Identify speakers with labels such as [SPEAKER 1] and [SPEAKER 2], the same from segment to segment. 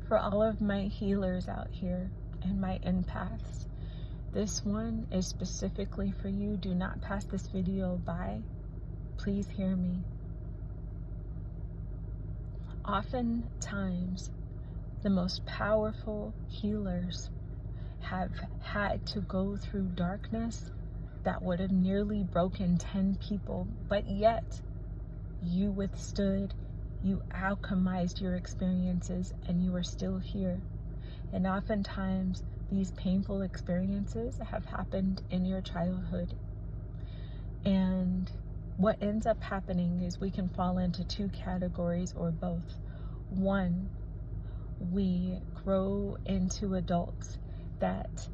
[SPEAKER 1] For all of my healers out here and my empaths, this one is specifically for you. Do not pass this video by. Please hear me. Oftentimes, the most powerful healers have had to go through darkness that would have nearly broken 10 people, but yet you withstood, you alchemized your experiences, and you are still here. And oftentimes, these painful experiences have happened in your childhood. And what ends up happening is we can fall into two categories or both. One, we grow into adults that,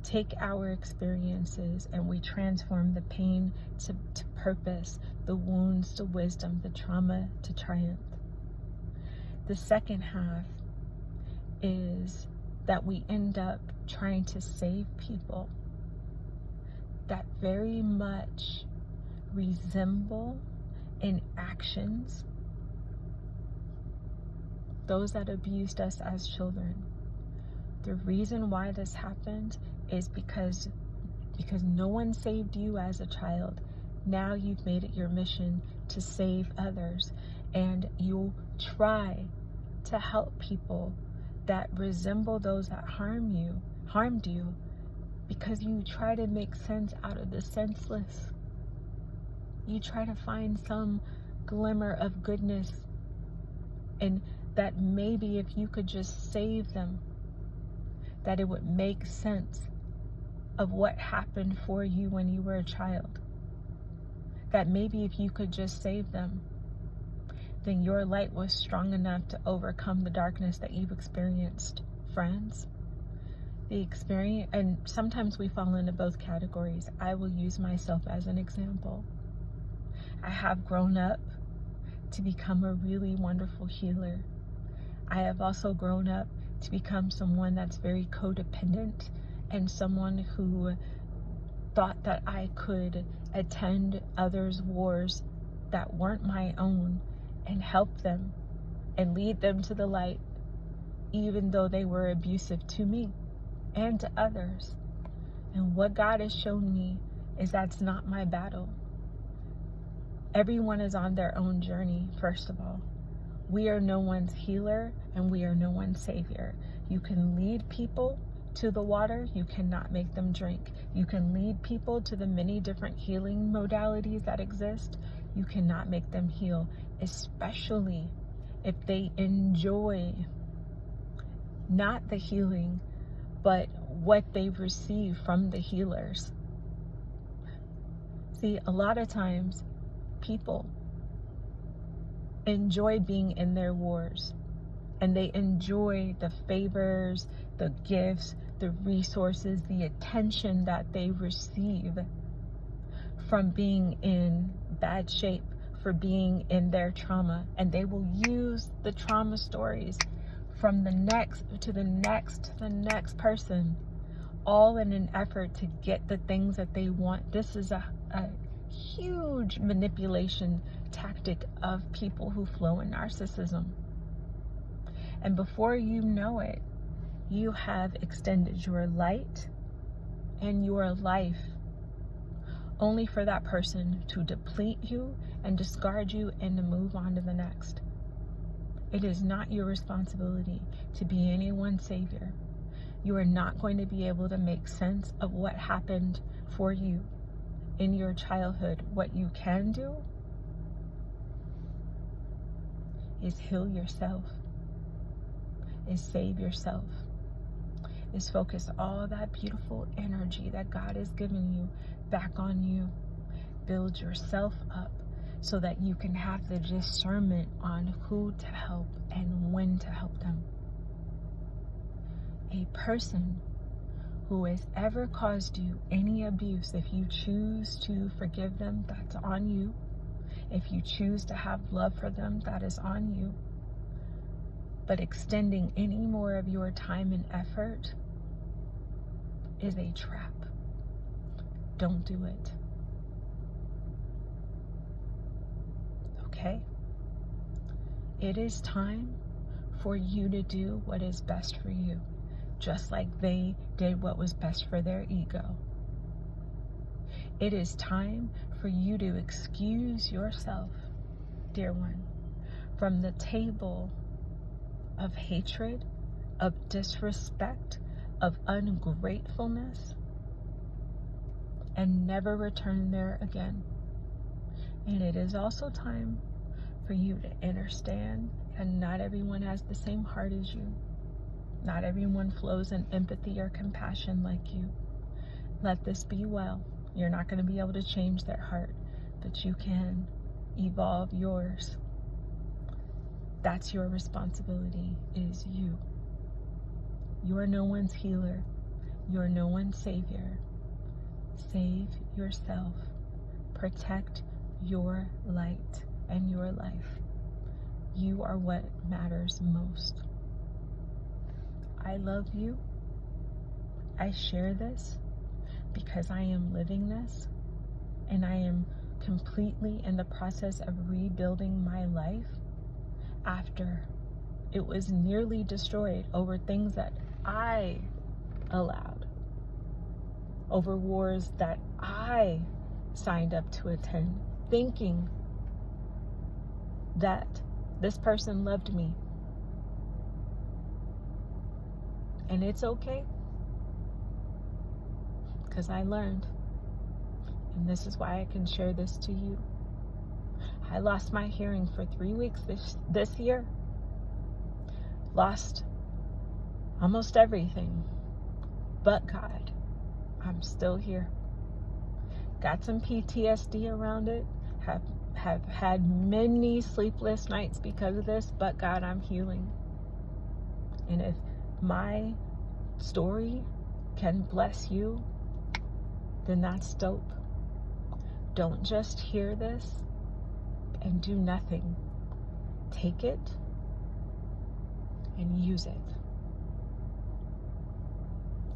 [SPEAKER 1] take our experiences and we transform the pain to purpose, the wounds to wisdom, the trauma to triumph. The second half is that we end up trying to save people that very much resemble in actions those that abused us as children. The reason why this happened is because no one saved you as a child. Now you've made it your mission to save others, and you try to help people that resemble those that harmed you, because you try to make sense out of the senseless. You try to find some glimmer of goodness, and that maybe if you could just save them, that it would make sense of what happened for you when you were a child. That maybe if you could just save them, then your light was strong enough to overcome the darkness that you've experienced. Friends, the experience, and sometimes we fall into both categories. I will use myself as an example. I have grown up to become a really wonderful healer. I have also grown up to become someone that's very codependent, and someone who thought that I could attend others' wars that weren't my own and help them and lead them to the light, even though they were abusive to me and to others. And what God has shown me is that's not my battle. Everyone is on their own journey, first of all. We are no one's healer and we are no one's savior. You can lead people to the water, you cannot make them drink. You can lead people to the many different healing modalities that exist, you cannot make them heal, especially if they enjoy not the healing, but what they receive from the healers. See, a lot of times people enjoy being in their wars, and they enjoy the favors, the gifts, the resources, the attention that they receive from being in bad shape, for being in their trauma. And they will use the trauma stories from the next to the next to the next person, all in an effort to get the things that they want. This is a huge manipulation tactic of people who flow in narcissism. And before you know it, you have extended your light and your life only for that person to deplete you and discard you and to move on to the next. It is not your responsibility to be anyone's savior. You are not going to be able to make sense of what happened for you in your childhood. What you can do is heal yourself, is save yourself, is focus all that beautiful energy that God has given you back on you. Build yourself up so that you can have the discernment on who to help and when to help them. A person who has ever caused you any abuse, if you choose to forgive them, that's on you. If you choose to have love for them, that is on you. But extending any more of your time and effort is a trap. Don't do it. Okay? It is time for you to do what is best for you, just like they did what was best for their ego. It is time for you to excuse yourself, dear one, from the table of hatred, of disrespect, of ungratefulness, and never return there again. And it is also time for you to understand that not everyone has the same heart as you. Not everyone flows in empathy or compassion like you. Let this be well. You're not going to be able to change their heart, but you can evolve yours. That's your responsibility, is you. You are no one's healer. You are no one's savior. Save yourself. Protect your light and your life. You are what matters most. I love you. I share this because I am living this, and I am completely in the process of rebuilding my life after it was nearly destroyed over things that I allowed, over wars that I signed up to attend, thinking that this person loved me. And it's okay, because I learned. And this is why I can share this to you. I lost my hearing for 3 weeks this year. Lost almost everything. But God, I'm still here. Got some PTSD around it. Have had many sleepless nights because of this. But God, I'm healing. And if my story can bless you, then that's dope. Don't just hear this and do nothing. Take it and use it.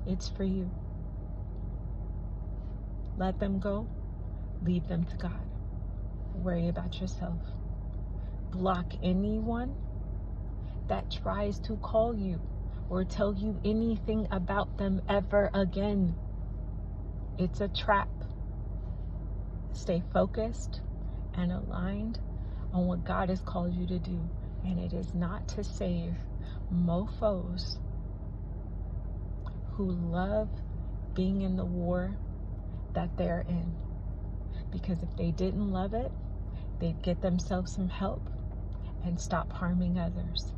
[SPEAKER 1] It's for you. Let them go. Leave them to God. Worry about yourself. Block anyone that tries to call you or tell you anything about them ever again. It's a trap. Stay focused and aligned on what God has called you to do. And it is not to save mofos who love being in the war that they're in. Because if they didn't love it, they'd get themselves some help and stop harming others.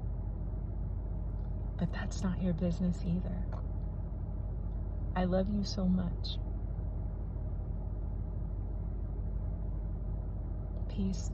[SPEAKER 1] But that's not your business either. I love you so much. Peace.